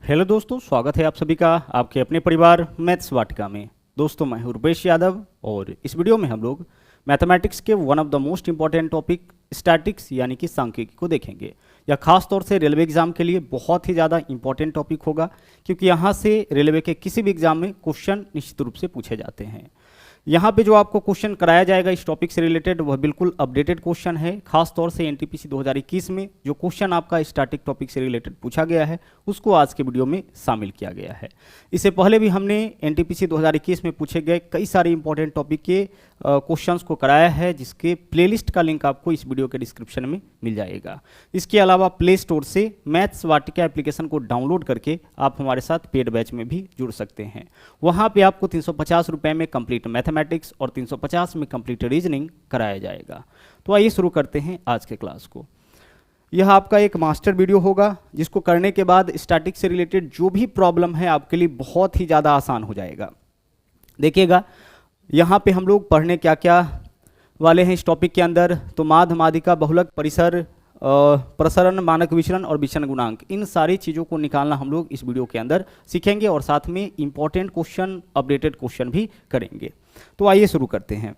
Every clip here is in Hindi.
हेलो दोस्तों, स्वागत है आप सभी का आपके अपने परिवार मैथ्स वाटिका में। दोस्तों, मैं हूं रुपेश यादव और इस वीडियो में हम लोग मैथमेटिक्स के one of the most important topic statics यानी कि सांख्यिकी को देखेंगे। यह खास तौर से रेलवे एग्जाम के लिए बहुत ही ज़्यादा इंपॉर्टेंट टॉपिक होगा, क्योंकि यहाँ से रेलवे के किसी भी एग्जाम में क्वेश्चन निश्चित रूप से पूछे जाते हैं। यहाँ पे जो आपको क्वेश्चन कराया जाएगा इस टॉपिक से रिलेटेड वह बिल्कुल अपडेटेड क्वेश्चन है। खास तौर से एनटीपीसी 2021 में जो क्वेश्चन आपका स्टैटिक टॉपिक से रिलेटेड पूछा गया है उसको आज के वीडियो में शामिल किया गया है। इससे पहले भी हमने एनटीपीसी 2021 में पूछे गए कई सारे इंपॉर्टेंट टॉपिक के क्वेश्चंस को कराया है, जिसके प्लेलिस्ट का लिंक आपको इस वीडियो के डिस्क्रिप्शन में मिल जाएगा। इसके अलावा प्ले स्टोर से मैथ्स वाटिका एप्लीकेशन को डाउनलोड करके आप हमारे साथ पेड बैच में भी जुड़ सकते हैं। वहाँ पे आपको 350 रुपये में कंप्लीट मैथमेटिक्स और 350 में कंप्लीट रीजनिंग कराया जाएगा। तो आइए शुरू करते हैं आज के क्लास को। यह आपका एक मास्टर वीडियो होगा, जिसको करने के बाद स्टैटिक से रिलेटेड जो भी प्रॉब्लम है आपके लिए बहुत ही ज़्यादा आसान हो जाएगा। देखिएगा यहाँ पे हम लोग पढ़ने क्या क्या वाले हैं इस टॉपिक के अंदर। तो माध्य, माध्यिका, बहुलक, परिसर, प्रसरण, मानक विचलन और विचलन गुणांक, इन सारी चीज़ों को निकालना हम लोग इस वीडियो के अंदर सीखेंगे और साथ में इंपॉर्टेंट क्वेश्चन, अपडेटेड क्वेश्चन भी करेंगे। तो आइए शुरू करते हैं।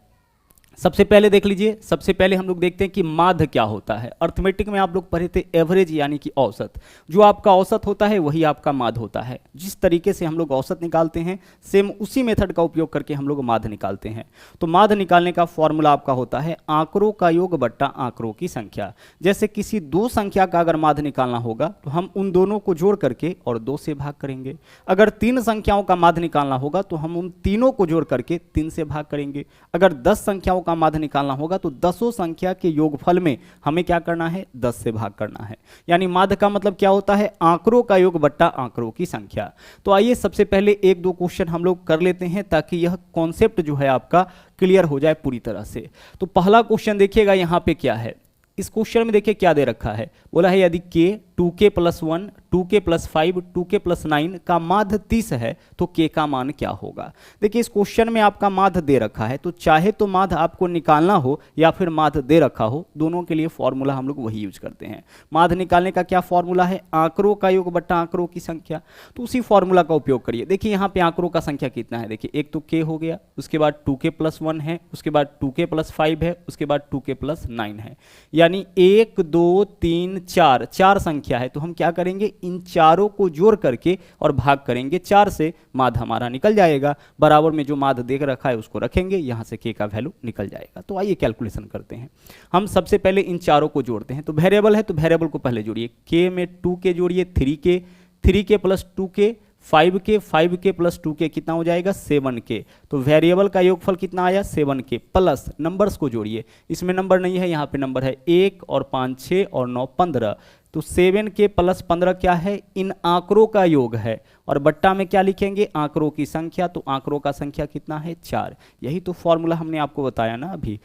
सबसे पहले देख लीजिए, सबसे पहले हम लोग देखते हैं कि माध्य क्या होता है। अर्थमेटिक में आप लोग पढ़े थे एवरेज यानी कि औसत। जो आपका औसत होता है वही आपका माध्य होता है। जिस तरीके से हम लोग औसत निकालते हैं सेम उसी मेथड का उपयोग करके हम लोग माध्य निकालते हैं। तो माध्य निकालने का फॉर्मूला आपका होता है आंकड़ों का योग बट्टा आंकड़ों की संख्या। जैसे किसी दो संख्या का अगर माध्य निकालना होगा तो हम उन दोनों को जोड़ करके और 2 से भाग करेंगे। अगर 3 संख्याओं का माध्य निकालना होगा तो हम उन तीनों को जोड़ करके 3 से भाग करेंगे। अगर 10 संख्याओं का माध्य निकालना होगा तो 10 संख्या के योगफल में हमें क्या करना है, 10 से भाग करना है। यानी माध्य का मतलब क्या होता है, आंकड़ों का योग बट्टा आंकड़ों की संख्या। तो आइए सबसे पहले एक दो क्वेश्चन हम लोग कर लेते हैं, ताकि यह कॉन्सेप्ट जो है आपका क्लियर हो जाए पूरी तरह से। तो पहला क्वेश्चन देखिएगा यहाँ पे क्या है। इस क्वेश्चन में देखिए क्या दे रखा है, बोला है यदि k 2k + 1, 2k + 5, 2k + 9 का माध्य 30 है तो k का मान क्या होगा। देखिए इस क्वेश्चन में आपका माध्य दे रखा है, तो चाहे तो माध्य आपको निकालना हो या फिर माध्य दे रखा हो, दोनों के लिए फॉर्मूला हम लोग वही यूज करते हैं। माध्य निकालने का क्या फॉर्मूला है, आंकड़ों का योग बट्टा आंकड़ों की संख्या। तो उसी फॉर्मूला का उपयोग करिए। देखिए यहाँ पे आंकड़ों का संख्या कितना है, देखिए एक तो k हो गया, उसके बाद 2k + 1 है, उसके बाद 2k + 5 है, उसके बाद 2k + 9 है। यानी 1 2 3 4 4 संख्या है। तो हम क्या करेंगे, इन चारों को जोड़ करके और भाग करेंगे 4 से, माध्य हमारा निकल जाएगा। बराबर में जो माध्य देख रखा है उसको रखेंगे, यहां से k का वैल्यू निकल जाएगा। तो आइए कैलकुलेशन करते हैं। हम सबसे पहले इन चारों को जोड़ते हैं। तो वेरिएबल है तो वेरिएबल को पहले जोड़िए। k में 2k जोड़िए, 3k, 3k + 2k, 5k, 5k + 2k कितना हो जाएगा, 7k। तो वेरिएबल का योगफल कितना आया, 7k, प्लस नंबर्स को जोड़िए। इसमें नंबर नहीं है, यहाँ पे नंबर है 1 और 5 6 और 9 15। तो 7k + 15 क्या है, इन आंकड़ों का योग है। और बट्टा में क्या लिखेंगे, आंकड़ों की संख्या। तो आंकड़ों का संख्या कितना है, 4। यही तो फॉर्मूला हमने आपको बताया ना अभी,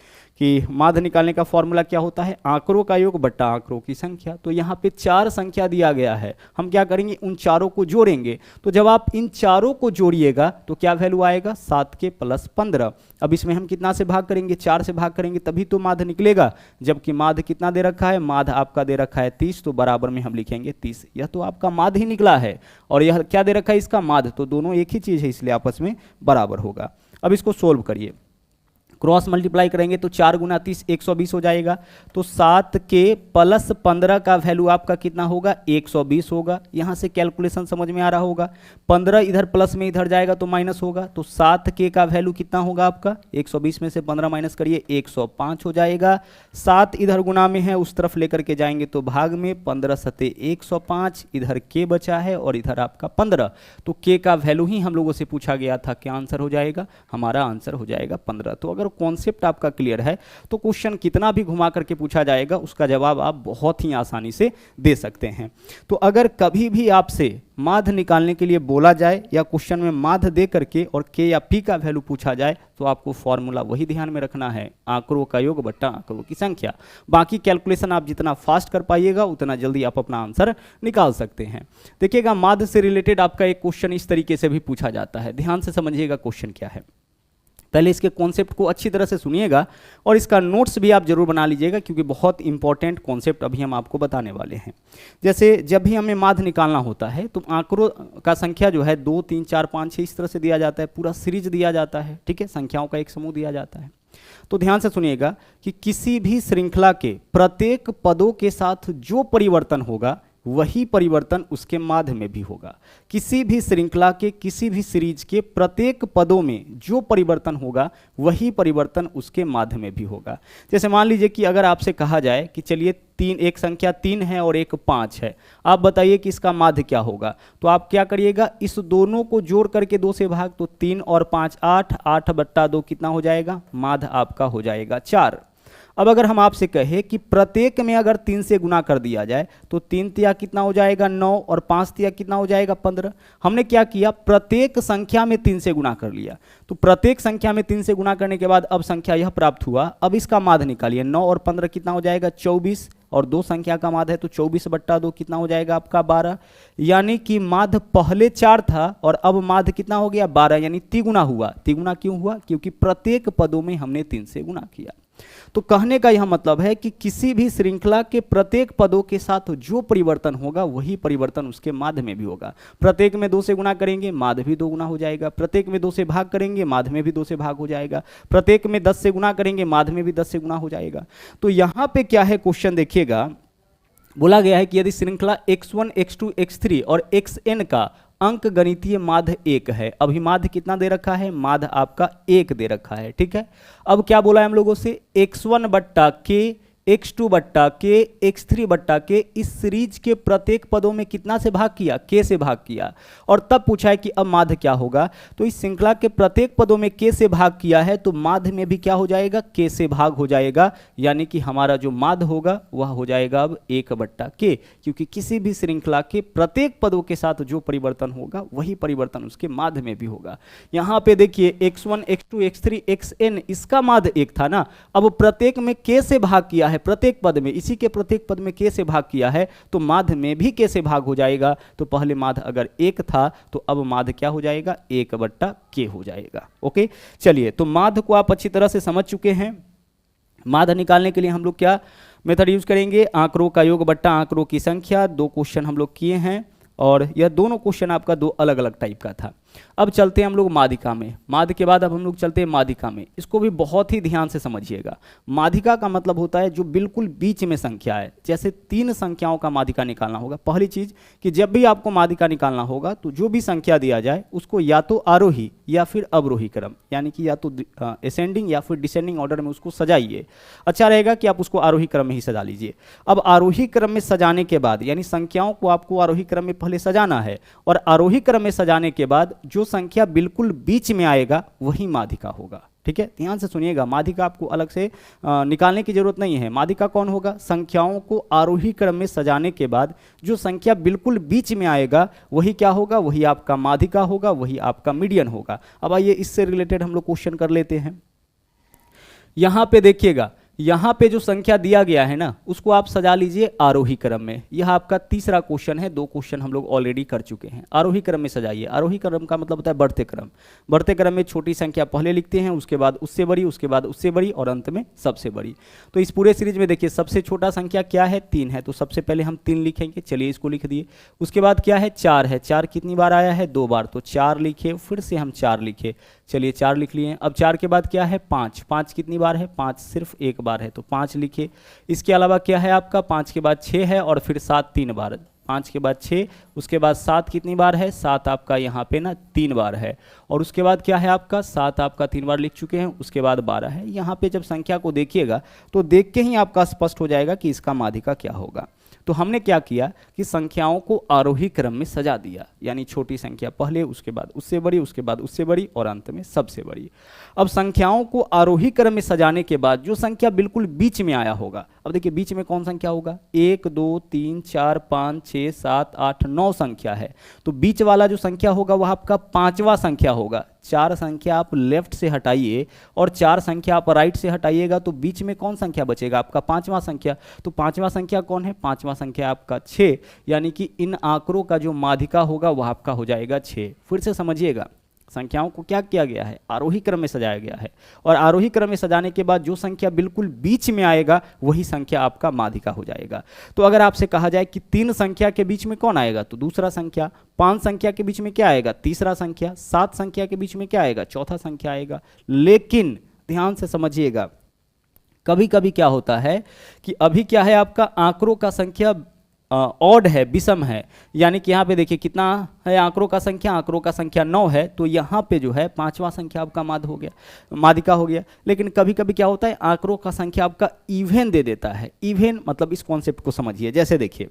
कि माध्य निकालने का फॉर्मूला क्या होता है, आंकड़ों का योग बट्टा आंकड़ों की संख्या। तो यहाँ पे 4 संख्या दिया गया है, हम क्या करेंगे, उन चारों को जोड़ेंगे। तो जब आप इन चारों को जोड़िएगा तो क्या वैल्यू आएगा, 7k + 15। अब इसमें हम कितना से भाग करेंगे, 4 से भाग करेंगे, तभी तो माध्य निकलेगा। जबकि माध्य कितना दे रखा है, माध्य आपका दे रखा है 30, तो बराबर में हम लिखेंगे 30। यह तो आपका माध्य ही निकला है, और यह क्या दे रखा है, इसका माध्य। तो दोनों एक ही चीज है, इसलिए आपस में बराबर होगा। अब इसको सोल्व करिए, क्रॉस मल्टीप्लाई करेंगे तो 4 × 30 120 हो जाएगा। तो 7k + 15 का वैल्यू आपका कितना होगा, 120 होगा। यहाँ से कैलकुलेशन समझ में आ रहा होगा। 15 इधर प्लस में इधर जाएगा तो माइनस होगा। तो 7k का वैल्यू कितना होगा आपका, 120 में से 15 माइनस करिए, 105 हो जाएगा। 7 इधर गुना में है, उस तरफ लेकर के जाएंगे तो भाग में, 15 × 105, इधर k बचा है और इधर आपका 15। तो k का वैल्यू ही हम लोगों से पूछा गया था, क्या आंसर हो जाएगा, हमारा आंसर हो जाएगा 15। तो अगर कॉन्सेप्ट आपका क्लियर है तो क्वेश्चन कितना भी घुमा करके पूछा जाएगा उसका जवाब आप बहुत ही आसानी से दे सकते हैं। तो अगर कभी भी आपसे माध्य निकालने के लिए बोला जाए या क्वेश्चन में माध्य दे करके और k या p का वैल्यू पूछा जाए तो आपको फॉर्मूला वही ध्यान में रखना है, आंकड़ों का योग बट्टा आंकड़ों की संख्या। बाकी कैलकुलेशन आप जितना फास्ट कर पाइएगा उतना जल्दी आप अपना आंसर निकाल सकते हैं। देखिएगा माध्य से रिलेटेड आपका एक क्वेश्चन इस तरीके से भी पूछा जाता है, ध्यान से समझिएगा क्वेश्चन क्या है। पहले इसके कॉन्सेप्ट को अच्छी तरह से सुनिएगा और इसका नोट्स भी आप जरूर बना लीजिएगा, क्योंकि बहुत इंपॉर्टेंट कॉन्सेप्ट अभी हम आपको बताने वाले हैं। जैसे जब भी हमें माध्य निकालना होता है तो आंकड़ों का संख्या जो है 2, 3, 4, 5, 6 इस तरह से दिया जाता है, पूरा सीरीज दिया जाता है, ठीक है, संख्याओं का एक समूह दिया जाता है। तो ध्यान से सुनिएगा कि किसी भी श्रृंखला के प्रत्येक पदों के साथ जो परिवर्तन होगा वही परिवर्तन उसके माध्य में भी होगा। किसी भी श्रृंखला के किसी भी सीरीज के प्रत्येक पदों में जो परिवर्तन होगा वही परिवर्तन उसके माध्य में भी होगा। जैसे मान लीजिए कि अगर आपसे कहा जाए कि चलिए एक संख्या 3 है और एक 5 है, आप बताइए कि इसका माध्य क्या होगा। तो आप क्या करिएगा, इस दोनों को जोड़ करके 2 से भाग, तो 3 और 5 8, 8/2 कितना हो जाएगा, माध्य आपका हो जाएगा 4। अब अगर हम आपसे कहें कि प्रत्येक में अगर 3 से गुना कर दिया जाए तो 3 तिया कितना हो जाएगा 9 और 5 तिया कितना हो जाएगा 15। हमने क्या किया, प्रत्येक संख्या में 3 से गुना कर लिया। तो प्रत्येक संख्या में 3 से गुना करने के बाद अब संख्या यह प्राप्त हुआ। अब इसका माध्य निकालिए, 9 और 15 कितना हो जाएगा 24, और 2 संख्या का माध्य है तो 24/2 कितना हो जाएगा आपका 12। यानी कि माध्य पहले 4 था और अब माध्य कितना हो गया 12, यानी तिगुना हुआ। तिगुना क्यों हुआ, क्योंकि प्रत्येक पदों में हमने 3 से गुना किया। तो कहने का यह मतलब है कि किसी भी श्रृंखला के प्रत्येक पदों के साथ जो परिवर्तन होगा वही परिवर्तन उसके माध्य में भी होगा। प्रत्येक में 2 से गुना करेंगे माध्य भी 2 गुना हो जाएगा, प्रत्येक में 2 से भाग करेंगे माध्य में भी 2 से भाग हो जाएगा, प्रत्येक में 10 से गुना करेंगे माध्य में भी 10 से गुना हो जाएगा। तो यहां पे क्या है, क्वेश्चन देखिएगा, बोला गया है कि यदि श्रृंखला x1, x2, x3 और xn का अंक गणितीय माध्य 1 है। अभी माध्य कितना दे रखा है, माध्य आपका 1 दे रखा है, ठीक है। अब क्या बोला है हम लोगों से, x1/k, x2/k, x3/k इस सीरीज के प्रत्येक पदों में कितना से भाग किया, k से भाग किया। और तब पूछा है कि अब माध्य क्या होगा, तो इस श्रृंखला के प्रत्येक पदों में k से भाग किया है तो माध्य में भी क्या हो जाएगा, k से भाग हो जाएगा। यानी कि हमारा जो माध्य होगा वह हो जाएगा अब 1/k, क्योंकि किसी भी श्रृंखला के प्रत्येक पदों के साथ जो परिवर्तन होगा वही परिवर्तन उसके माध्य में भी होगा। यहाँ पे देखिए x1, x2, x3, xn इसका माध्य 1 था ना, अब प्रत्येक में k से भाग किया है, प्रत्येक पद में, इसी के प्रत्येक पद में k से भाग किया है तो माध्य में भी k से भाग हो जाएगा। तो पहले माध्य अगर 1 था तो अब माध्य क्या हो जाएगा, 1/k हो जाएगा। ओके, चलिए, तो माध्य को आप अच्छी तरह से समझ चुके हैं। माध्य निकालने के लिए हम लोग क्या मेथड यूज करेंगे, आंकड़ों का योग बट्टा आंकड़ों की संख्या। 2 क्वेश्चन हम लोग किए हैं और यह दोनों क्वेश्चन आपका 2 अलग अलग टाइप का था। अब चलते हैं हम लोग माध्यिका में। माध्य के बाद अब हम लोग चलते हैं माध्यिका में। इसको भी बहुत ही ध्यान से समझिएगा। माध्यिका का मतलब होता है जो बिल्कुल बीच में संख्या है। जैसे 3 संख्याओं का माध्यिका निकालना होगा। पहली चीज कि जब भी आपको माध्यिका निकालना होगा तो जो भी संख्या दिया जाए उसको या तो आरोही या फिर अवरोही क्रम, यानी कि या तो असेंडिंग या फिर डिसेंडिंग ऑर्डर में उसको सजाइए। अच्छा रहेगा कि आप उसको आरोही क्रम में ही सजा लीजिए। अब आरोही क्रम में सजाने के बाद, यानी संख्याओं को आपको आरोही क्रम में पहले सजाना है और आरोही क्रम में सजाने के बाद जो संख्या बिल्कुल बीच में आएगा वही माध्यिका होगा। ठीक है, ध्यान से सुनिएगा। माध्यिका आपको अलग से निकालने की जरूरत नहीं है। माध्यिका कौन होगा, संख्याओं को आरोही क्रम में सजाने के बाद जो संख्या बिल्कुल बीच में आएगा वही क्या होगा, वही आपका माध्यिका होगा, वही आपका मीडियन होगा। अब आइए इससे रिलेटेड हम लोग क्वेश्चन कर लेते हैं। यहां पे देखिएगा, यहाँ पे जो संख्या दिया गया है ना उसको आप सजा लीजिए आरोही क्रम में। यह आपका तीसरा क्वेश्चन है। 2 क्वेश्चन हम लोग ऑलरेडी कर चुके हैं। आरोही क्रम में सजाइए। आरोही क्रम का मतलब होता है बढ़ते क्रम। बढ़ते क्रम में छोटी संख्या पहले लिखते हैं, उसके बाद उससे बड़ी, उसके बाद उससे बड़ी और अंत में सबसे बड़ी। तो इस पूरे सीरीज में देखिए सबसे छोटा संख्या क्या है, 3 है, तो सबसे पहले हम 3 लिखेंगे। चलिए इसको लिख दिए। उसके बाद क्या है, 4 है। 4 कितनी बार आया है, 2 बार, तो 4 लिखे। फिर से हम 4 लिखे। चलिए 4 लिख लिए। अब 4 के बाद क्या है, 5। 5 कितनी बार है, 5 सिर्फ 1 बार है, तो 5 लिखे। इसके अलावा क्या है आपका, 5 के बाद 6 है और फिर 7 3 बार। 5 के बाद 6, उसके बाद 7 कितनी बार है, 7 आपका यहाँ पे ना 3 बार है। और उसके बाद क्या है आपका, 7 आपका 3 बार लिख चुके हैं। उसके बाद 12 है। यहाँ पे जब संख्या को देखिएगा तो देख के ही आपका स्पष्ट हो जाएगा कि इसका माध्यिका क्या होगा। तो हमने क्या किया कि संख्याओं को आरोही क्रम में सजा दिया, यानी छोटी संख्या पहले, उसके बाद उससे बड़ी, उसके बाद उससे बड़ी और अंत में सबसे बड़ी। अब संख्याओं को आरोही क्रम में सजाने के बाद जो संख्या बिल्कुल बीच में आया होगा, अब देखिए बीच में कौन संख्या होगा, 1 2 3 4 5 6 7 8 9 संख्या है। तो बीच वाला जो संख्या होगा वह आपका 5वां संख्या होगा। 4 संख्या आप लेफ्ट से हटाइए और 4 संख्या आप राइट से हटाइएगा तो बीच में कौन संख्या बचेगा, आपका 5वां संख्या। तो 5वां संख्या कौन है, 5वां संख्या आपका 6, यानी कि इन आंकड़ों का जो माध्यिका होगा वह आपका हो जाएगा 6। फिर से समझिएगा, संख्याओं को क्या किया गया है, आरोही क्रम में सजाया गया है। और आरोही क्रम में सजाने के बाद जो संख्या बिल्कुल बीच में आएगा वही संख्या आपका माध्यिका हो जाएगा। तो अगर आपसे कहा जाए कि 3 संख्या के बीच में कौन आएगा, तो दूसरा संख्या। 5 संख्या के बीच में क्या आएगा, तीसरा संख्या। 7 संख्या के बीच में क्या आएगा, चौथा संख्या आएगा। लेकिन ध्यान से समझिएगा, कभी कभी क्या होता है कि अभी क्या है, आपका आंकड़ों का संख्या ऑड है, विषम है, यानी कि यहाँ पे देखिए कितना है आंकड़ों का संख्या, आंकड़ों का संख्या 9 है, तो यहाँ पे जो है 5वां संख्या आपका माध्य हो गया, माध्यिका हो गया। लेकिन कभी कभी क्या होता है, आंकड़ों का संख्या आपका इवन दे देता है। इवन मतलब इस कॉन्सेप्ट को समझिए, जैसे देखिए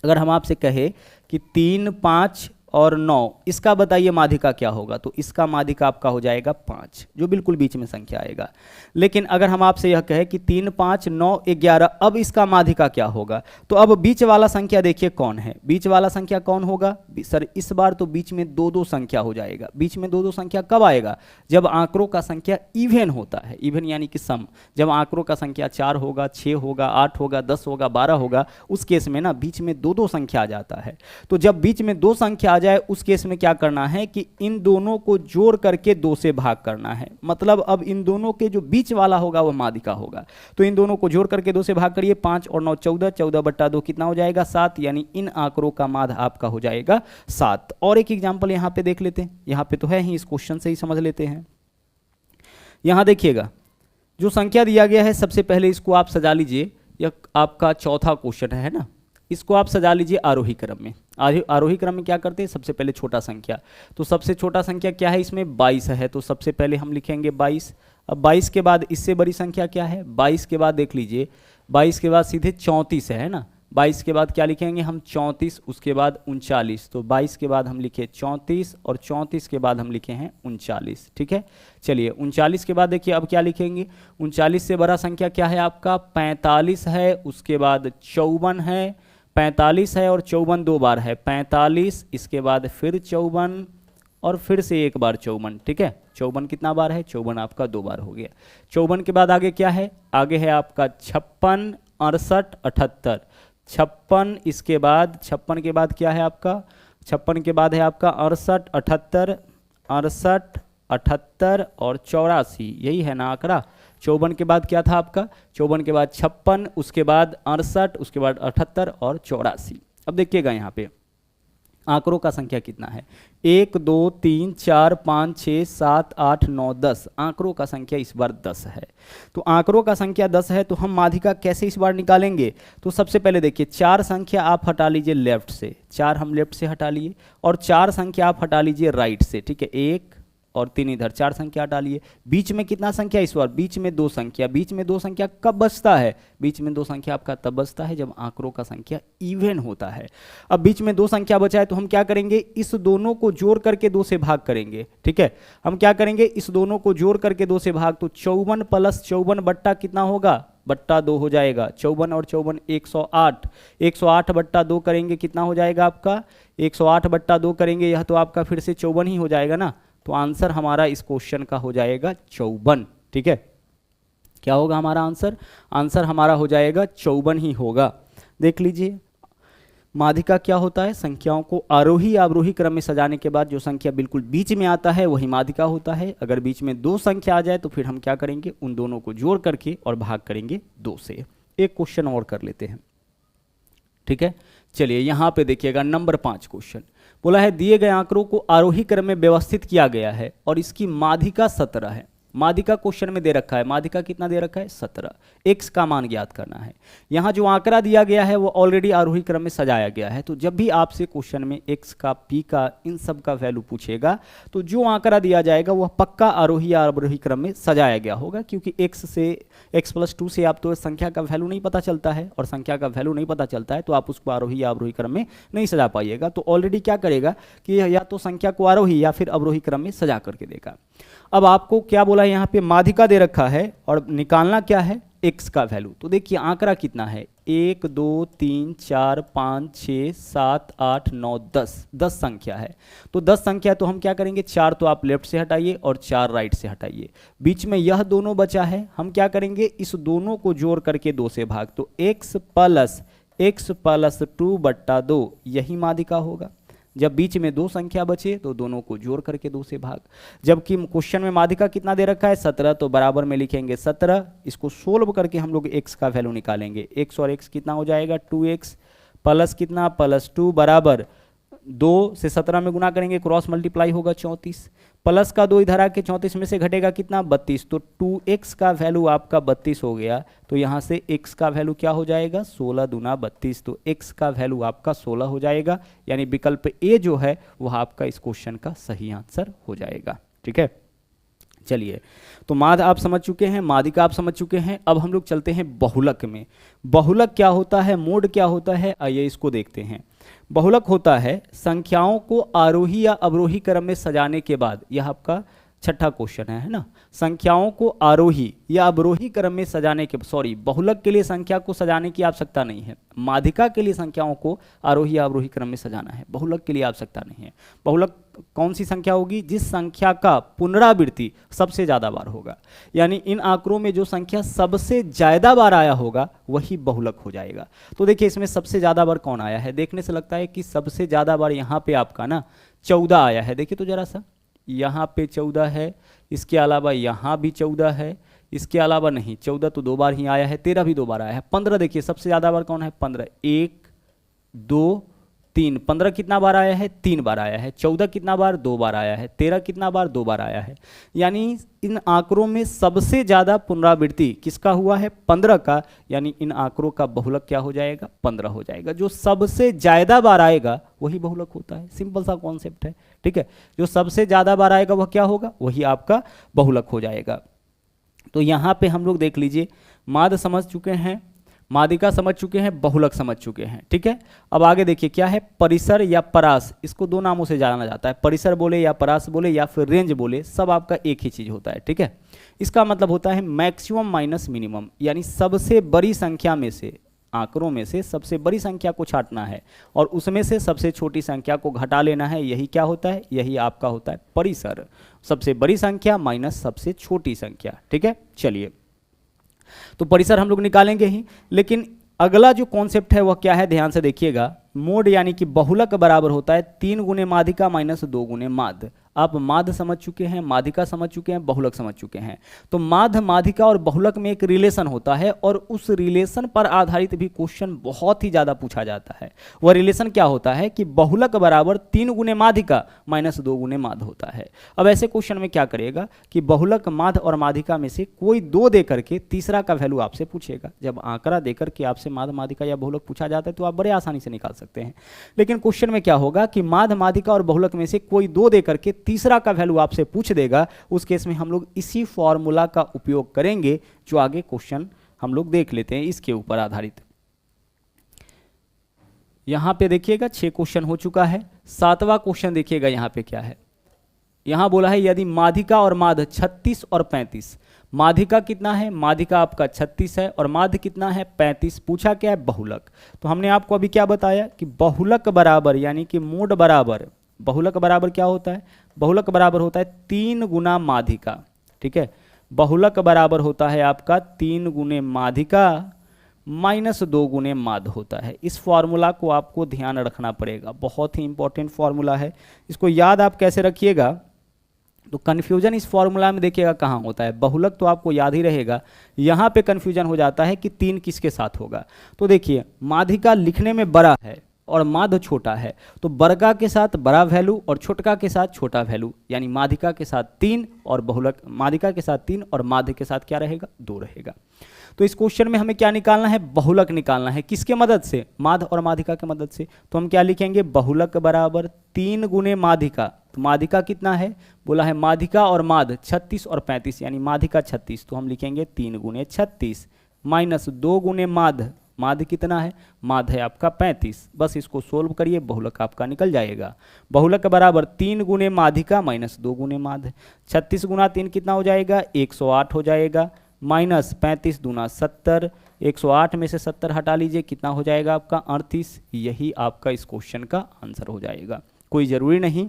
अगर हम आपसे कहे कि 3, 5 और 9, इसका बताइए माध्यिका क्या होगा, तो इसका माध्यिका आपका हो जाएगा 5, जो बिल्कुल बीच में संख्या आएगा। लेकिन अगर हम आपसे यह कहे कि 3, 5, 9, 11, अब इसका माध्यिका क्या होगा, तो अब बीच वाला संख्या देखिए कौन है, बीच वाला संख्या कौन होगा सर, इस बार तो बीच में 2-2 संख्या हो जाएगा। बीच में 2-2 संख्या कब आएगा, जब आंकड़ों का संख्या इवन होता है, इवन यानी कि सम। जब आंकड़ों का संख्या 4 होगा, 6 होगा, 8 होगा, 10 होगा, 12 होगा, उस केस में ना बीच में 2-2 संख्या आ जाता है। तो जब बीच में 2 संख्या जाए उस केस में क्या करना है कि इन दोनों को जोड़ करके 2 से भाग करना है। मतलब अब इन दोनों के जो बीच वाला होगा वह माध्यिका होगा। तो इन दोनों को जोड़ करके 2 से भाग करिए, 5 और 9 14, 14/2 कितना हो जाएगा, 7, यानी इन आंकड़ों का माध्य आपका हो जाएगा 7। और एक एग्जांपल यहां पे देख लेते हैं, यहां पे तो है ही, इस क्वेश्चन से ही समझ लेते हैं। यहां देखिएगा जो संख्या दिया गया है, सबसे पहले इसको आप सजा लीजिए, यह आपका चौथा क्वेश्चन है ना, इसको आप सजा लीजिए आरोही क्रम में। आरोही क्रम में क्या करते हैं, सबसे पहले छोटा संख्या, तो सबसे छोटा संख्या क्या है इसमें, 22 है, तो सबसे पहले हम लिखेंगे 22। अब 22 के बाद इससे बड़ी संख्या क्या है, 22 के बाद देख लीजिए, 22 के बाद सीधे 34 है ना, 22 के बाद क्या लिखेंगे हम, 34, उसके बाद 39, तो 22 के बाद हम लिखे 34 और 34 के बाद हम लिखे हैं 39। ठीक है, चलिए 39 के बाद देखिए अब क्या लिखेंगे, 39 से बड़ा संख्या क्या है आपका, 45 है, उसके बाद 54 है, 45 है और 54 2 बार है, 45, इसके बाद फिर 54 और फिर से एक बार 54। ठीक है, 54 कितना बार है, 54 आपका 2 बार हो गया। 54 के बाद आगे क्या है, आगे है आपका 56, 68, 78, 56, इसके बाद 56 के बाद क्या है आपका, 56 के बाद है आपका 68, 78, 68, 78 और 84, यही है ना आंकड़ा। 54 के बाद क्या था आपका, 54 के बाद 56, उसके बाद 68, उसके बाद 78 और 84। अब देखिएगा यहाँ पे आंकड़ों का संख्या कितना है, 1, 2, 3, 4, 5, 6, 7, 8, 9, 10। आंकड़ों का संख्या इस बार 10 है। तो आंकड़ों का संख्या 10 है, तो हम माध्यिका कैसे इस बार निकालेंगे, तो सबसे पहले देखिए 4 संख्या आप हटा लीजिए लेफ्ट से, 4 हम लेफ्ट से हटा लिए, और 4 संख्या आप हटा लीजिए राइट से। ठीक है, 1 और 3 इधर, 4 संख्या हटा लिए। बीच में कितना संख्या इस बार, बीच में 2 संख्या। बीच में 2 संख्या कब बचता है, बीच में 2 संख्या आपका तब बचता है जब आंकड़ों का संख्या इवन होता है। अब बीच में 2 संख्या बचा है, तो हम क्या करेंगे, इस दोनों को जोड़ करके 2 से भाग करेंगे। ठीक है, हम क्या करेंगे, इस दोनों को जोड़ करके 2 से भाग, तो 54 + 54 बट्टा कितना होगा, बट्टा 2 हो जाएगा। 54 और 54 108, 108/2 करेंगे कितना हो जाएगा आपका, 108/2 करेंगे, यह तो आपका फिर से 54 ही हो जाएगा ना। तो आंसर हमारा इस क्वेश्चन का हो जाएगा 54। ठीक है, क्या होगा हमारा आंसर, आंसर हमारा हो जाएगा 54 ही होगा। देख लीजिए माध्यिका क्या होता है, संख्याओं को आरोही अवरोही क्रम में सजाने के बाद जो संख्या बिल्कुल बीच में आता है वही माध्यिका होता है। अगर बीच में 2 संख्या आ जाए तो फिर हम क्या करेंगे, उन दोनों को जोड़ करके और भाग करेंगे 2 से। एक क्वेश्चन और कर लेते हैं। ठीक है, चलिए यहाँ पे देखिएगा नंबर 5 क्वेश्चन बोला है, दिए गए आंकड़ों को आरोही क्रम में व्यवस्थित किया गया है और इसकी माध्यिका 17 है। माध्यिका क्वेश्चन में दे रखा है, माध्यिका कितना दे रखा है, 17। x का मान ज्ञात करना है। यहाँ जो आंकड़ा दिया गया है वो ऑलरेडी आरोही क्रम में सजाया गया है। तो जब भी आपसे क्वेश्चन में x का, p का, इन सब का वैल्यू पूछेगा तो जो आंकड़ा दिया जाएगा वह पक्का आरोही या अवरोही क्रम में सजाया गया होगा, क्योंकि x + 2 से आप तो संख्या का वैल्यू नहीं पता चलता है, और संख्या का वैल्यू नहीं पता चलता है तो आप उसको आरोही या अवरोही क्रम में नहीं सजा पाइएगा। तो ऑलरेडी क्या करेगा कि या तो संख्या को आरोही या फिर अवरोही क्रम में सजा करके देगा। अब आपको क्या बोला है, यहाँ पे माध्यिका दे रखा है और निकालना क्या है, x का वैल्यू। तो देखिए आंकड़ा कितना है, 1, 2, 3, 4, 5, 6, 7, 8, 9, 10। 10 संख्या है। तो 10 संख्या तो हम क्या करेंगे, 4 तो आप लेफ्ट से हटाइए और 4 राइट से हटाइए। बीच में यह दोनों बचा है, हम क्या करेंगे, इस दोनों को जोड़ करके 2 से भाग, तो x + 2/2 यही माध्यिका होगा। जब बीच में दो संख्या बचे तो दोनों को जोड़ करके 2 से भाग। जबकि क्वेश्चन में माध्यिका कितना दे रखा है 17, तो बराबर में लिखेंगे 17। इसको सोल्व करके हम लोग x का वैल्यू निकालेंगे। x और x कितना हो जाएगा 2x प्लस कितना प्लस 2 बराबर 2 से 17 में गुना करेंगे, क्रॉस मल्टीप्लाई होगा 34, प्लस का 2 इधर आके 34 में से घटेगा कितना 32, तो 2x का वैल्यू आपका 32 हो गया। तो यहाँ से x का वैल्यू क्या हो जाएगा 16 दूना 32, तो x का वैल्यू आपका 16 हो जाएगा। यानी विकल्प ए जो है वह आपका इस क्वेश्चन का सही आंसर हो जाएगा। ठीक है, चलिए, तो माध्य आप समझ चुके हैं, माध्यिका आप समझ चुके हैं। अब हम लोग चलते हैं बहुलक में। बहुलक क्या होता है, मोड क्या होता है, आइए इसको देखते हैं। बहुलक होता है संख्याओं को आरोही या अवरोही क्रम में सजाने के बाद, यह आपका छठा क्वेश्चन है ना, संख्याओं को आरोही या अवरोही क्रम में सजाने के, सॉरी, बहुलक के लिए संख्या को सजाने की आवश्यकता नहीं है, माध्यिका के लिए संख्याओं को आरोही या अवरोही क्रम में सजाना है, बहुलक के लिए आवश्यकता नहीं है। बहुलक कौन सी संख्या होगी, जिस संख्या का पुनरावृत्ति सबसे ज्यादा बार होगा, यानी इन आंकड़ों में जो संख्या सबसे ज्यादा बार आया होगा वही बहुलक हो जाएगा। तो देखिए इसमें सबसे ज्यादा बार कौन आया है, देखने से लगता है कि सबसे ज्यादा बार यहाँ पे आपका ना 14 आया है। देखिए तो जरा सा, यहाँ पे 14 है, इसके अलावा यहाँ भी 14 है, इसके अलावा नहीं, 14 तो 2 बार ही आया है, 13 भी 2 बार आया है, 15 देखिए सबसे ज्यादा बार कौन है 15, 1 2 3, 15 कितना बार आया है 3 बार आया है, 14 कितना बार 2 बार आया है, 13 कितना बार 2 बार आया है। यानी इन आंकड़ों में सबसे ज्यादा पुनरावृत्ति किसका हुआ है 15 का, यानी इन आंकड़ों का बहुलक क्या हो जाएगा 15 हो जाएगा। जो सबसे ज्यादा बार आएगा वही बहुलक होता है, सिंपल सा कॉन्सेप्ट है। ठीक है, जो सबसे ज्यादा बार आएगा वह क्या होगा, वही आपका बहुलक हो जाएगा। तो यहाँ पे हम लोग देख लीजिए, माध्य समझ चुके हैं, माध्यिका समझ चुके हैं, बहुलक समझ चुके हैं। ठीक है, अब आगे देखिए क्या है, परिसर या परास, इसको 2 नामों से जाना जाता है, परिसर बोले या परास बोले या फिर रेंज बोले, सब आपका एक ही चीज होता है। ठीक है, इसका मतलब होता है मैक्सिमम माइनस मिनिमम, यानी सबसे बड़ी संख्या में से, आंकड़ों में से सबसे बड़ी संख्या को छांटना है और उसमें से सबसे छोटी संख्या को घटा लेना है, यही क्या होता है, यही आपका होता है परिसर। सबसे बड़ी संख्या माइनस सबसे छोटी संख्या। ठीक है, चलिए, तो परिसर हम लोग निकालेंगे ही, लेकिन अगला जो कॉन्सेप्ट है वह क्या है, ध्यान से देखिएगा। मोड यानी कि बहुलक बराबर होता है 3 गुने माध्यिका माइनस 2 गुने माध्य। आप माध्य समझ चुके हैं, माध्यिका समझ चुके हैं, बहुलक समझ चुके हैं। तो माध्य, माध्यिका और बहुलक में एक रिलेशन होता है और उस रिलेशन पर आधारित भी क्वेश्चन बहुत ही ज्यादा पूछा जाता है। वह रिलेशन क्या होता है कि बहुलक बराबर 3 गुने माध्यिका माइनस 2 गुने माध्य होता है। अब ऐसे क्वेश्चन में क्या करेगा कि बहुलक, माध्य और माध्यिका में से कोई 2 दे करके तीसरा का वैल्यू आपसे पूछेगा। जब आंकड़ा देकर के आपसे माध्य, माध्यिका या बहुलक पूछा जाता है तो आप बड़े आसानी से निकाल सकते हैं। लेकिन क्वेश्चन में क्या होगा कि माध्य, माध्यिका और बहुलक में से कोई 2 दे करके तीसरा का वैल्यू आपसे पूछ देगा। उस केस में हम लोग इसी फॉर्मूला का उपयोग करेंगे जो आगे क्वेश्चन हम लोग देख लेते हैं, इसके ऊपर आधारित। यहां पे देखिएगा 6 क्वेश्चन हो चुका है, 7वां क्वेश्चन देखिएगा यहां पे क्या है। यहां बोला है यदि माध्यिका और माध्य 36 और 35, माध्यिका कितना है, माध्यिका आपका 36 है और माध्य कितना है 35, पूछा क्या है बहुलक। तो हमने आपको अभी क्या बताया कि बहुलक बराबर यानी कि मोड बराबर, बहुलक बराबर क्या होता है, बहुलक बराबर होता है 3 गुना माध्यिका। ठीक है, बहुलक बराबर होता है आपका 3 गुने माध्यिका माइनस 2 गुने माध्य होता है। इस फॉर्मूला को आपको ध्यान रखना पड़ेगा, बहुत ही इंपॉर्टेंट फॉर्मूला है। इसको याद आप कैसे रखिएगा, तो कन्फ्यूजन इस फॉर्मूला में देखिएगा कहाँ होता है। बहुलक तो आपको याद ही रहेगा, यहाँ पे कन्फ्यूजन हो जाता है कि 3 किसके साथ होगा। तो देखिए माध्यिका लिखने में बड़ा है और माध्य छोटा है, तो बड़का के साथ बड़ा वैल्यू और छोटका के साथ छोटा वैल्यू, यानी माध्यिका के साथ 3 और बहुलक, माध्यिका के साथ 3 और माध्य के साथ क्या रहेगा 2 रहेगा। तो इस क्वेश्चन में हमें क्या निकालना है, बहुलक निकालना है। किसके मदद से, माध्य और माध्यिका के मदद से। तो हम क्या लिखेंगे, बहुलक बराबर 3 गुने माध्यिका। तो माध्यिका कितना है, बोला है माध्यिका और माध्य 36 और 35, यानी माध्यिका 36, तो हम लिखेंगे 3 गुने 36 माइनस 2 गुने माध्य, माध्य कितना है, माध्य है आपका 35। बस इसको सोल्व करिए, बहुलक आपका निकल जाएगा। बहुलक बराबर 3 गुने माध्यिका माइनस 2 गुने माध्य, 36 गुना 3 कितना हो जाएगा 108 हो जाएगा, माइनस 35 दूना 70, 108 में से 70 हटा लीजिए, कितना हो जाएगा आपका 38। यही आपका इस क्वेश्चन का आंसर हो जाएगा। कोई ज़रूरी नहीं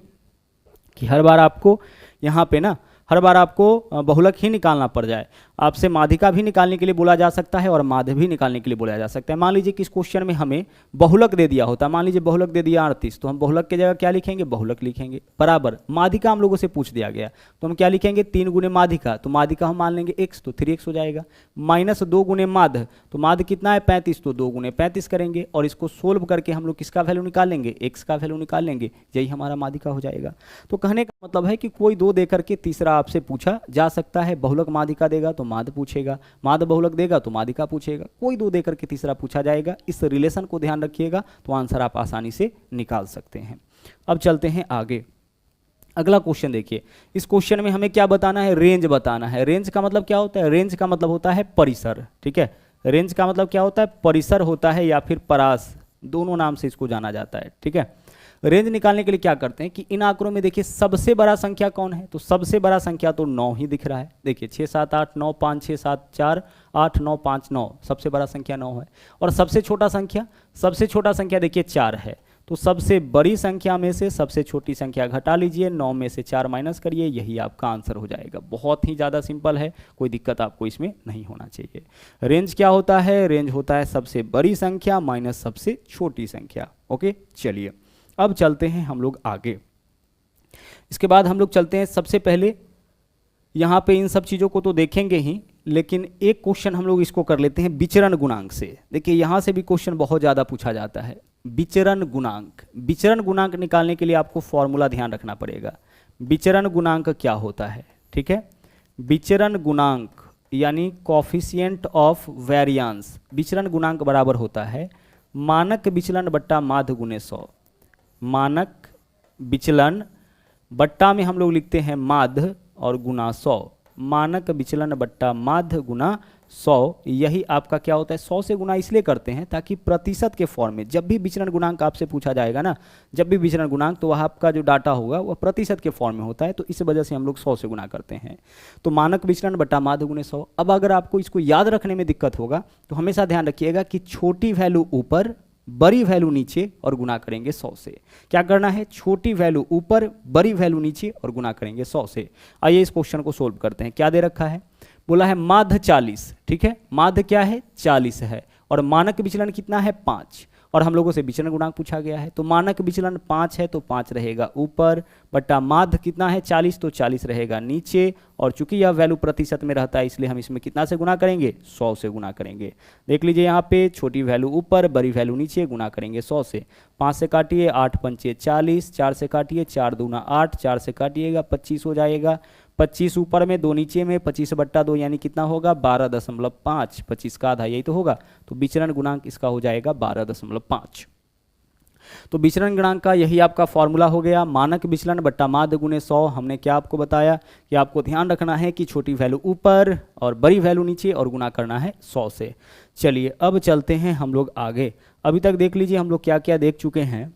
कि हर बार आपको यहाँ पे ना हर बार आपको बहुलक ही निकालना पड़ जाए। आपसे माध्यिका भी निकालने के लिए बोला जा सकता है और माध्य भी निकालने के लिए बोला जा सकता है। मान लीजिए कि इस क्वेश्चन में हमें बहुलक दे दिया होता, मान लीजिए बहुलक दे दिया 38, तो हम बहुलक की जगह क्या लिखेंगे, बहुलक लिखेंगे, बराबर माध्यिका हम लोगों से पूछ दिया गया तो हम क्या लिखेंगे, 3 गुने माध्यिका, तो माध्यिका हम मान लेंगे x, तो 3x हो जाएगा, माइनस 2 गुने माध्य, तो माध्य कितना है 35, तो 2 गुने 35 करेंगे और इसको सोल्व करके हम लोग किसका वैल्यू निकाल लेंगे, x का वैल्यू निकाल लेंगे, यही हमारा माध्यिका हो जाएगा। तो कहने का मतलब है कि कोई दो देकर के तीसरा आपसे पूछा जा सकता है। बहुलक माध्यिका देगा तो माध्य पूछेगा, माध्य बहुलक देगा तो माध्यिका पूछेगा, कोई दो देकर के तीसरा पूछा जाएगा। इस रिलेशन को ध्यान रखिएगा तो आंसर आप आसानी से निकाल सकते हैं। अब चलते हैं आगे, अगला क्वेश्चन देखिए। इस क्वेश्चन में हमें क्या बताना है, रेंज बताना है। रेंज का मतलब क्या होता है, रेंज का मतलब होता है परिसर, ठीक है। रेंज का मतलब क्या होता है, परिसर होता है या फिर परास, दोनों नाम से इसको जाना जाता है, ठीक है। रेंज निकालने के लिए क्या करते हैं कि इन आंकड़ों में देखिए सबसे बड़ा संख्या कौन है, तो सबसे बड़ा संख्या तो 9 ही दिख रहा है। देखिए 6 7 8 9 5 6 7 4 8 9 5 9, सबसे बड़ा संख्या 9 है। और सबसे छोटा संख्या देखिए 4 है। तो सबसे बड़ी संख्या में से सबसे छोटी संख्या घटा लीजिए, 9 में से 4 माइनस करिए, यही आपका आंसर हो जाएगा। बहुत ही ज़्यादा सिंपल है, कोई दिक्कत आपको इसमें नहीं होना चाहिए। रेंज क्या होता है, रेंज होता है सबसे बड़ी संख्या माइनस सबसे छोटी संख्या। ओके, चलिए अब चलते हैं हम लोग आगे। इसके बाद हम लोग चलते हैं, सबसे पहले यहाँ पे इन सब चीज़ों को तो देखेंगे ही, लेकिन एक क्वेश्चन हम लोग इसको कर लेते हैं विचरण गुणांक से। देखिए यहाँ से भी क्वेश्चन बहुत ज़्यादा पूछा जाता है। विचरण गुणांक, विचरण गुणांक निकालने के लिए आपको फॉर्मूला ध्यान रखना पड़ेगा। विचरण गुणांक क्या होता है, ठीक है। विचरण गुणांक यानी कॉफिशिएंट ऑफ वेरिएंस, विचरण गुणांक बराबर होता है मानक विचलन बट्टा माध्य गुने 100। मानक विचलन बट्टा में हम लोग लिखते हैं माध्य और गुना 100, मानक विचलन बट्टा माध्य गुना 100, यही आपका क्या होता है। 100 से गुना इसलिए करते हैं ताकि प्रतिशत के फॉर्म में जब भी विचरण गुणांक आपसे पूछा जाएगा ना, जब भी विचरण गुणांक, तो वह आपका जो डाटा होगा वह प्रतिशत के फॉर्म में होता है, तो इस वजह से हम लोग 100 से गुना करते हैं। तो मानक विचलन बट्टा माध्य गुने 100। अब अगर आपको इसको याद रखने में दिक्कत होगा तो हमेशा ध्यान रखिएगा कि छोटी वैल्यू ऊपर, बड़ी वैल्यू नीचे और गुना करेंगे 100 से। क्या करना है, छोटी वैल्यू ऊपर, बड़ी वैल्यू नीचे और गुना करेंगे 100 से। आइए इस क्वेश्चन को सोल्व करते हैं। क्या दे रखा है, बोला है माध्य 40, ठीक है। माध्य क्या है, 40 है और मानक विचलन कितना है 5, और हम लोगों से विचलन गुणांक पूछा गया है। तो मानक विचलन 5 है तो 5 रहेगा ऊपर, बट्टा माध्य कितना है 40, तो 40 रहेगा नीचे, और चूंकि यह वैल्यू प्रतिशत में रहता है इसलिए हम इसमें कितना से गुना करेंगे, 100 से गुना करेंगे। देख लीजिए यहाँ पे छोटी वैल्यू ऊपर, बड़ी वैल्यू नीचे, गुना करेंगे 100 से। 5 से काटिए 8 पंचे 40, 4 से काटिए 4 दूना 8, 4 से काटिएगा 25 हो जाएगा। 25 ऊपर में 2 नीचे में, 25 बट्टा 2 यानी कितना होगा 12.5, 25 का आधा यही तो होगा। तो विचरण गुणांक इसका हो जाएगा 12.5। तो विचरण गुणांक का यही आपका फॉर्मूला हो गया, मानक विचलन बट्टा माध्य गुने 100। हमने क्या आपको बताया कि आपको ध्यान रखना है कि छोटी वैल्यू ऊपर और बड़ी वैल्यू नीचे और गुना करना है 100 से। चलिए अब चलते हैं हम लोग आगे। अभी तक देख लीजिए हम लोग क्या क्या देख चुके हैं,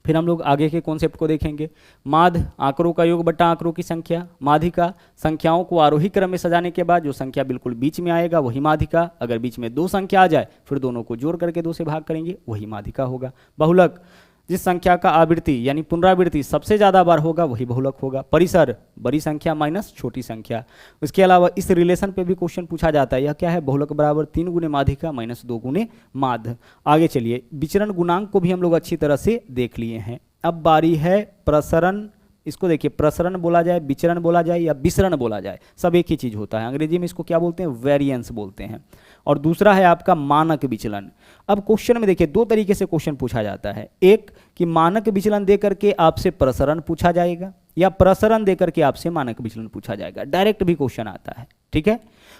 फिर हम लोग आगे के कॉन्सेप्ट को देखेंगे। माध्य आंकड़ों का योग बट्टा आंकड़ों की संख्या, माध्यिका संख्याओं को आरोही क्रम में सजाने के बाद जो संख्या बिल्कुल बीच में आएगा वही माध्यिका। अगर बीच में 2 संख्या आ जाए फिर दोनों को जोड़ करके 2 से भाग करेंगे, वही माध्यिका होगा। बहुलक, जिस संख्या का आवृत्ति यानी पुनरावृत्ति सबसे ज़्यादा बार होगा वही बहुलक होगा। परिसर, बड़ी संख्या माइनस छोटी संख्या। उसके अलावा इस रिलेशन पे भी क्वेश्चन पूछा जाता है, यह क्या है, बहुलक बराबर 3 गुने माध्यिका माइनस 2 गुने माध्य। आगे चलिए, विचरण गुणांक को भी हम लोग अच्छी तरह से देख लिए हैं। अब बारी है प्रसरण। इसको देखिए, प्रसरण बोला जाए, विचरण बोला जाए या विसरण बोला जाए, सब एक ही चीज होता है। अंग्रेजी में इसको क्या बोलते हैं, वेरिएंस बोलते हैं। और दूसरा है आपका मानक विचलन। अब क्वेश्चन में देखिए 2 तरीके से क्वेश्चन पूछा जाता है। एक कि मानक विचलन दे करके आपसे प्रसरण पूछा जाएगा, या प्रसरण दे करके आपसे मानक विचलन पूछा जाएगा, डायरेक्ट भी क्वेश्चन आता है, ठीक है।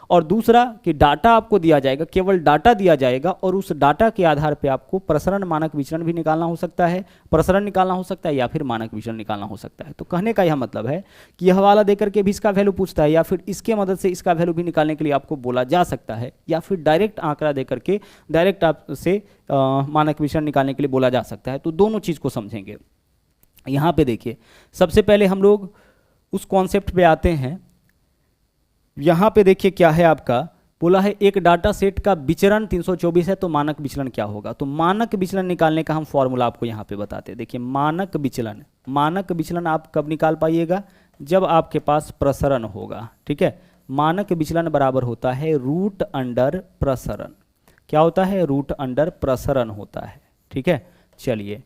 और दूसरा कि डाटा आपको दिया जाएगा, केवल डाटा दिया जाएगा और उस डाटा के आधार पे आपको प्रसरण मानक विचलन भी निकालना हो सकता है, प्रसरण निकालना हो सकता है या फिर मानक विचलन निकालना हो सकता है। तो कहने का यह मतलब है कि यह वाला देकर के भी इसका वैल्यू पूछता है, या फिर इसके मदद से इसका वैल्यू भी निकालने के लिए आपको बोला जा सकता है, या फिर डायरेक्ट आंकड़ा देकर के डायरेक्ट आपसे मानक विचलन निकालने के लिए बोला जा सकता है। तो दोनों चीज को समझेंगे। यहाँ पे देखिए, सबसे पहले हम लोग उस कॉन्सेप्ट पे आते हैं। यहाँ पे देखिए क्या है आपका, बोला है एक डाटा सेट का विचरण 324 है तो मानक विचलन क्या होगा। तो मानक विचलन निकालने का हम फॉर्मूला आपको यहाँ पे बताते हैं। देखिए मानक विचलन आप कब निकाल पाइएगा, जब आपके पास प्रसरण होगा, ठीक है। मानक विचलन बराबर होता है रूट अंडर प्रसरण। क्या होता है? रूट अंडर प्रसरण होता है, ठीक है। चलिए,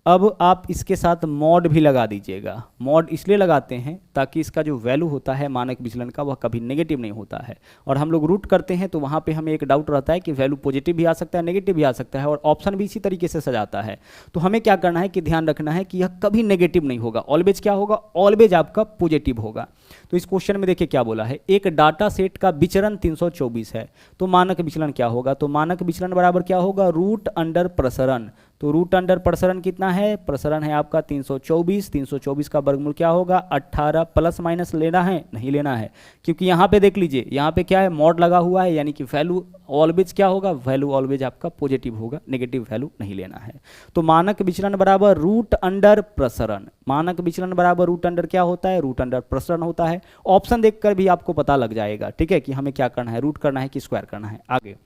अब आप इसके साथ मॉड भी लगा दीजिएगा। मॉड इसलिए लगाते हैं ताकि इसका जो वैल्यू होता है मानक विचलन का वह कभी नेगेटिव नहीं होता है। और हम लोग रूट करते हैं तो वहाँ पे हमें एक डाउट रहता है कि वैल्यू पॉजिटिव भी आ सकता है, नेगेटिव भी आ सकता है, और ऑप्शन भी इसी तरीके से सजाता है। तो हमें क्या करना है कि ध्यान रखना है कि यह कभी नेगेटिव नहीं होगा, ऑलवेज क्या होगा? ऑलवेज आपका पॉजिटिव होगा। तो इस क्वेश्चन में देखिए क्या बोला है, एक डाटा सेट का विचरण 324 है, तो मानक विचलन क्या होगा? तो मानक विचलन बराबर क्या होगा? रूट अंडर प्रसरण। तो रूट अंडर प्रसरण कितना है? प्रसरण है आपका 324। 324 का वर्गमूल क्या होगा? 18। प्लस माइनस लेना है? नहीं लेना है, क्योंकि यहाँ पे देख लीजिए, यहाँ पे क्या है? मॉड लगा हुआ है, यानी कि वैल्यू ऑलवेज क्या होगा? वैल्यू ऑलवेज आपका पॉजिटिव होगा, नेगेटिव वैल्यू नहीं लेना है। तो मानक विचलन बराबर रूट अंडर प्रसरण। मानक विचलन बराबर रूट अंडर क्या होता है? रूट अंडर प्रसरण होता है। ऑप्शन देखकर भी आपको पता लग जाएगा, ठीक है, कि हमें क्या करना है, रूट करना है कि स्क्वायर करना है। आगे,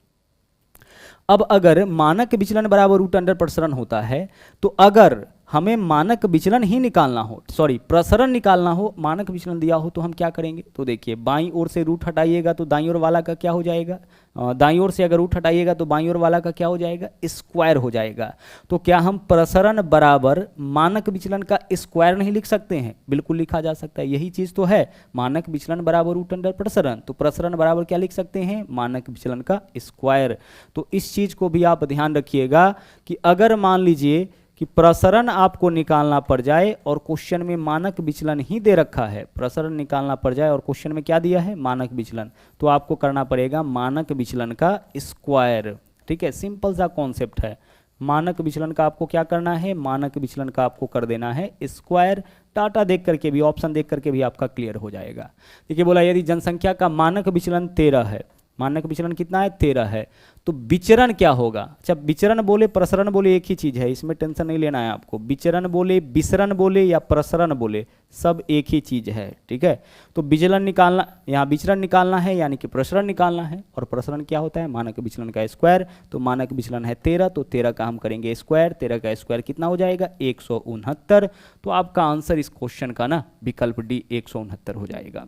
अब अगर मानक विचलन बराबर रूट अंडर प्रसरण होता है, तो अगर हमें मानक विचलन ही निकालना हो, सॉरी प्रसरण निकालना हो, मानक विचलन दिया हो, तो हम क्या करेंगे? तो देखिए, बाईं ओर से रूट हटाइएगा तो दाईं ओर वाला का क्या हो जाएगा? दाईं ओर से अगर रूट हटाइएगा तो बाईं ओर वाला का क्या हो जाएगा? स्क्वायर हो जाएगा। तो क्या हम प्रसरण बराबर मानक विचलन का स्क्वायर नहीं लिख सकते हैं? बिल्कुल लिखा जा सकता है, यही चीज तो है। मानक विचलन बराबर रूट अंडर प्रसरण, तो प्रसरण बराबर क्या लिख सकते हैं? मानक विचलन का स्क्वायर। तो इस चीज को भी आप ध्यान रखिएगा कि अगर मान लीजिए कि प्रसरण आपको निकालना पड़ जाए और क्वेश्चन में मानक विचलन ही दे रखा है, प्रसरण निकालना पड़ जाए और क्वेश्चन में क्या दिया है? मानक विचलन, तो आपको करना पड़ेगा मानक विचलन का स्क्वायर, ठीक है। सिंपल सा कॉन्सेप्ट है। मानक विचलन का आपको क्या करना है? मानक विचलन का आपको कर देना है स्क्वायर। डाटा देख करके भी, ऑप्शन देख करके भी आपका क्लियर हो जाएगा। देखिए बोला, यदि जनसंख्या का मानक विचलन 13 है, मानक विचलन कितना है? 13 है, तो विचरण क्या होगा? अच्छा, विचरण बोले प्रसरण बोले एक ही चीज है, इसमें टेंशन नहीं लेना है आपको। विचरण बोले, विसरण बोले या प्रसरण बोले, सब एक ही चीज है, ठीक है। तो विचलन निकालना, यहाँ विचरण निकालना है यानी कि प्रसरण निकालना है, और प्रसरण क्या होता है? मानक विचलन का स्क्वायर। तो मानक विचलन है 13, तो 13 का हम करेंगे स्क्वायर। 13 का स्क्वायर कितना हो जाएगा? 169। तो आपका आंसर इस क्वेश्चन का ना विकल्प डी 169 हो जाएगा।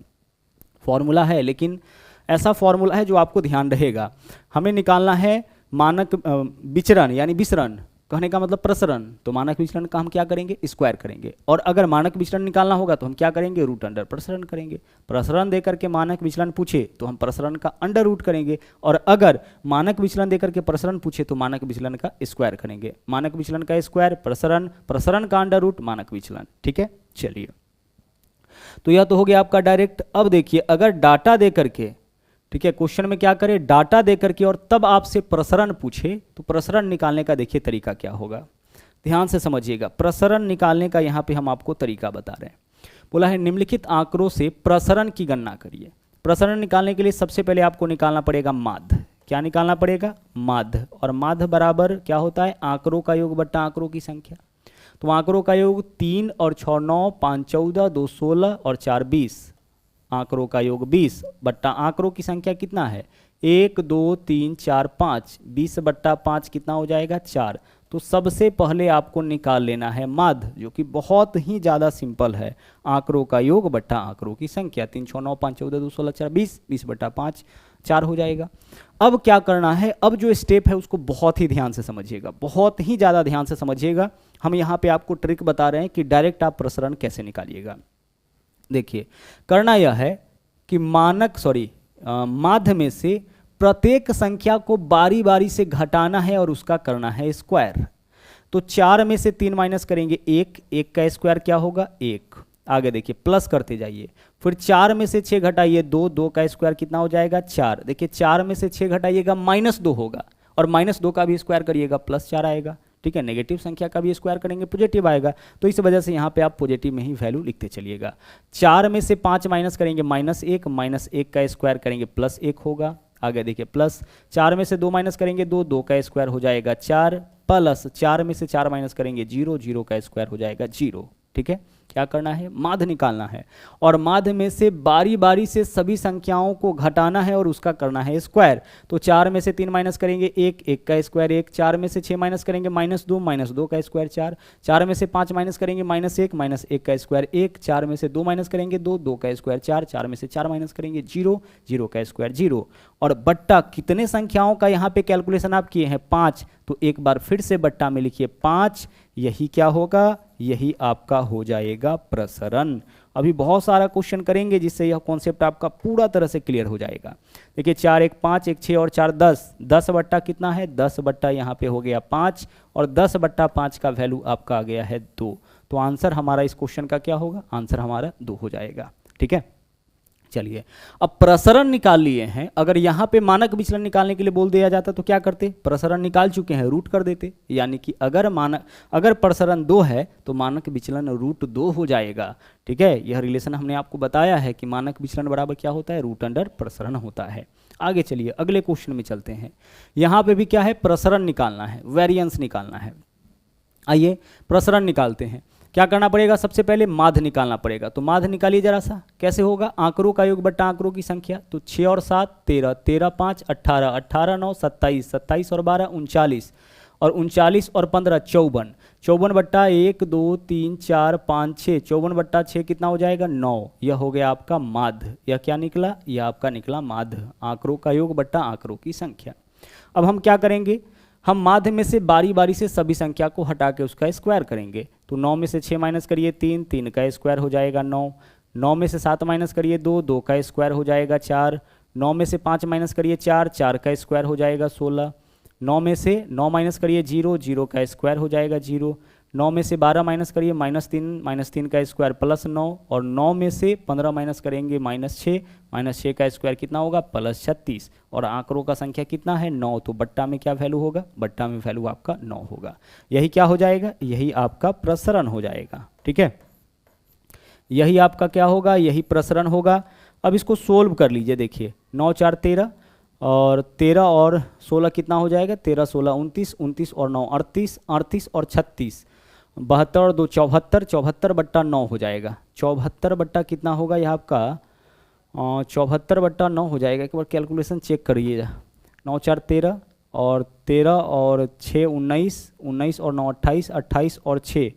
फॉर्मूला है, लेकिन ऐसा फॉर्मूला है जो आपको ध्यान रहेगा। हमें निकालना है मानक विचरण यानी विसरण, कहने का मतलब प्रसरण, तो मानक विचलन का हम क्या करेंगे? स्क्वायर करेंगे। और अगर मानक विचलन निकालना होगा तो हम क्या करेंगे? रूट अंडर प्रसरण करेंगे। प्रसरण देकर के मानक विचलन पूछे तो हम प्रसरण का अंडर रूट करेंगे, और अगर मानक विचलन देकर के प्रसरण पूछे तो मानक विचलन का स्क्वायर करेंगे। मानक विचलन का स्क्वायर प्रसरण, प्रसरण का अंडर रूट मानक विचलन, ठीक है। चलिए, तो यह तो हो गया आपका डायरेक्ट। अब देखिए, अगर डाटा दे करके, ठीक है, क्वेश्चन में क्या करें? डाटा दे करके और तब आपसे प्रसरण पूछे, तो प्रसरण निकालने का देखिए तरीका क्या होगा, ध्यान से समझिएगा। प्रसरण निकालने का यहाँ पे हम आपको तरीका बता रहे हैं। बोला है निम्नलिखित आंकड़ों से प्रसरण की गणना करिए। प्रसरण निकालने के लिए सबसे पहले आपको निकालना पड़ेगा माध्य। क्या निकालना पड़ेगा? माध्य। और माध्य बराबर क्या होता है? आंकड़ों का योग बट्टा आंकड़ों की संख्या। तो आंकड़ों का योग 3 और 6 9, 5 14, 2 16 और 4 20। आंकड़ों का योग 20 बट्टा आंकड़ों की संख्या कितना है? 1 2 3 4 5। 20 बट्टा 5 कितना हो जाएगा? 4। तो सबसे पहले आपको निकाल लेना है माध्य, जो कि बहुत ही ज़्यादा सिंपल है। आंकड़ों का योग बट्टा आंकड़ों की संख्या, 3 6 9 5 14 2 16 4 20। 20 बट्टा 5 4 हो जाएगा। अब क्या करना है? अब जो स्टेप है उसको बहुत ही ध्यान से समझिएगा, बहुत ही ज़्यादा ध्यान से समझिएगा। हम यहाँ पे आपको ट्रिक बता रहे हैं कि डायरेक्ट आप प्रसरण कैसे निकालिएगा। देखिए, करना यह है कि माध्य में से प्रत्येक संख्या को बारी बारी से घटाना है और उसका करना है स्क्वायर। तो 4 में से 3 माइनस करेंगे 1, 1 का स्क्वायर क्या होगा? 1। आगे देखिए, प्लस करते जाइए। फिर 4 में से 6 घटाइए 2, 2 का स्क्वायर कितना हो जाएगा? 4। देखिए, 4 में से 6 घटाइएगा -2 होगा, और -2 का भी स्क्वायर करिएगा +4 आएगा, ठीक है। नेगेटिव संख्या का भी स्क्वायर करेंगे पॉजिटिव आएगा, तो इस वजह से यहाँ पे आप पॉजिटिव में ही वैल्यू लिखते चलिएगा। 4 में से 5 माइनस करेंगे -1, -1 का स्क्वायर करेंगे +1 होगा। आगे देखिए, प्लस 4 में से 2 माइनस करेंगे 2, 2 का स्क्वायर हो जाएगा 4, प्लस 4 में से 4 माइनस करेंगे 0, 0 का स्क्वायर हो जाएगा 0। ठीक है, क्या करना है, माध्य निकालना है, और माध्य में से बारी बारी से सभी संख्याओं को घटाना है और उसका करना है स्क्वायर। तो 4 में से 3 माइनस करेंगे 1, 1 का स्क्वायर 1, 4 में से 6 माइनस करेंगे -2 का स्क्वायर 4, 4 में से 5 माइनस करेंगे -1 का स्क्वायर 1, 4 में से 2 माइनस करेंगे 2 का स्क्वायर 4, 4 में से 4 माइनस करेंगे 0 का स्क्वायर 0। और बट्टा कितने संख्याओं का यहाँ पे कैलकुलेशन आप किए हैं, 5, तो एक बार फिर से बट्टा में लिखिए 5, यही क्या होगा, यही आपका हो जाएगा प्रसरण। अभी बहुत सारा क्वेश्चन करेंगे जिससे यह कॉन्सेप्ट आपका पूरा तरह से क्लियर हो जाएगा। देखिए 4 1 5, 1 6 और 4 10, 10 बट्टा कितना है, 10 बट्टा यहाँ पे हो गया 5, और 10 बट्टा 5 का वैल्यू आपका आ गया है 2। तो आंसर हमारा इस क्वेश्चन का क्या होगा, आंसर हमारा 2 हो जाएगा। ठीक है, चलिए अब प्रसरण निकाल लिए हैं, अगर यहाँ पे मानक विचलन निकालने के लिए बोल दिया जाता तो क्या करते, प्रसरण निकाल चुके हैं रूट कर देते, यानी कि अगर प्रसरण 2 है तो मानक विचलन √2 हो जाएगा। ठीक है, यह रिलेशन हमने आपको बताया है कि मानक विचलन बराबर क्या होता है, √ प्रसरण होता है। आगे चलिए अगले क्वेश्चन में चलते हैं। यहाँ पे भी क्या है, प्रसरण निकालना है, वेरिएंस निकालना है। आइए प्रसरण निकालते हैं। क्या करना पड़ेगा, सबसे पहले माध्य निकालना पड़ेगा। तो माध्य निकालिए जरा सा, कैसे होगा, आंकड़ों का योग बट्टा आंकड़ों की संख्या। तो 6 और 7 13, 13 5 18, 18 9 27, 27 और 12 39, और 39 और 15 54, 54 बट्टा 1 2 3 4 5 6, 54 बट्टा 6 कितना हो जाएगा, 9। यह हो गया आपका माध्य। यह क्या निकला, यह आपका निकला माध्य, आंकड़ों का योग बट्टा आंकड़ों की संख्या। अब हम क्या करेंगे, हम माध्य में से बारी बारी से सभी संख्या को हटा के उसका स्क्वायर करेंगे। तो 9 में से 6 माइनस करिए 3, 3 का स्क्वायर हो जाएगा 9, 9 में से 7 माइनस करिए 2, 2 का स्क्वायर हो जाएगा 4, 9 में से 5 माइनस करिए 4, 4 का स्क्वायर हो जाएगा 16, 9 में से 9 माइनस करिए 0, 0 का स्क्वायर हो जाएगा 0, 9 में से 12 माइनस करिए -3 का स्क्वायर +9, और 9 में से 15 माइनस करेंगे -6 का स्क्वायर कितना होगा, +36, और आंकड़ों का संख्या कितना है, 9। तो बट्टा में क्या वैल्यू होगा, बट्टा में वैल्यू आपका 9 होगा। यही क्या हो जाएगा, यही आपका प्रसरण हो जाएगा। ठीक है, यही आपका क्या होगा, यही प्रसरण होगा। अब इसको सोल्व कर लीजिए, देखिए 9 4 13, और 13 और 16 कितना हो जाएगा, 13 16 29, 29 और 9 38, 38 और 36 72 और 2 74, 74 बट्टा 9 हो जाएगा। 74 बट्टा कितना होगा, यह आपका 74 बट्टा 9 हो जाएगा। एक बार कैलकुलेशन चेक करिएगा, 9 4 13, और 13 और 6 19, 19 और 9 28, 28 और 6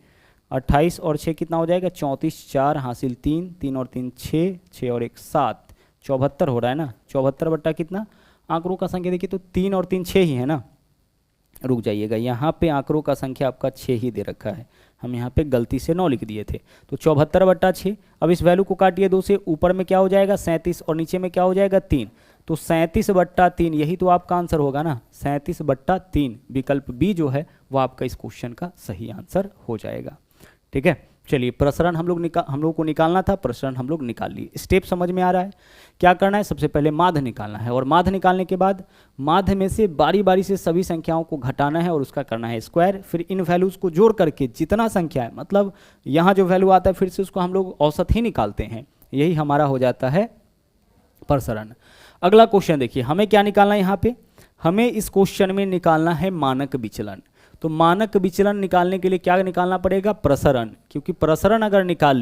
28 और 6 कितना हो जाएगा, 34, 4 हासिल 3, 3 और 3 6, 6 और 1 7, 74 हो रहा है ना। 74 बट्टा कितना, आंकड़ों का संख्या देखिए तो 3 और 3 6 ही है ना। रुक जाइएगा, यहाँ पे आंकड़ों का संख्या आपका 6 ही दे रखा है, हम यहाँ पे गलती से 9 लिख दिए थे। तो 74 बट्टा 6, अब इस वैल्यू को काटिए 2 से, ऊपर में क्या हो जाएगा 37, और नीचे में क्या हो जाएगा 3, तो 37 बट्टा 3, यही तो आपका आंसर होगा ना, 37 बट्टा 3, विकल्प बी जो है वो आपका इस क्वेश्चन का सही आंसर हो जाएगा। ठीक है, चलिए प्रसरण हम लोग को निकालना था, प्रसरण हम लोग निकाल लिए। स्टेप समझ में आ रहा है, क्या करना है, सबसे पहले माध्य निकालना है, और माध्य निकालने के बाद माध्य में से बारी बारी से सभी संख्याओं को घटाना है और उसका करना है स्क्वायर। फिर इन वैल्यूज को जोड़ करके जितना संख्या है, मतलब यहाँ जो वैल्यू आता है फिर से उसको हम लोग औसत ही निकालते हैं, यही हमारा हो जाता है प्रसरण। अगला क्वेश्चन देखिए, हमें क्या निकालना है, यहाँ पे हमें इस क्वेश्चन में निकालना है मानक विचलन। तो मानक विचलन निकालने के लिए क्या निकालना पड़ेगा, प्रसरण, क्योंकि प्रसरण अगर निकाल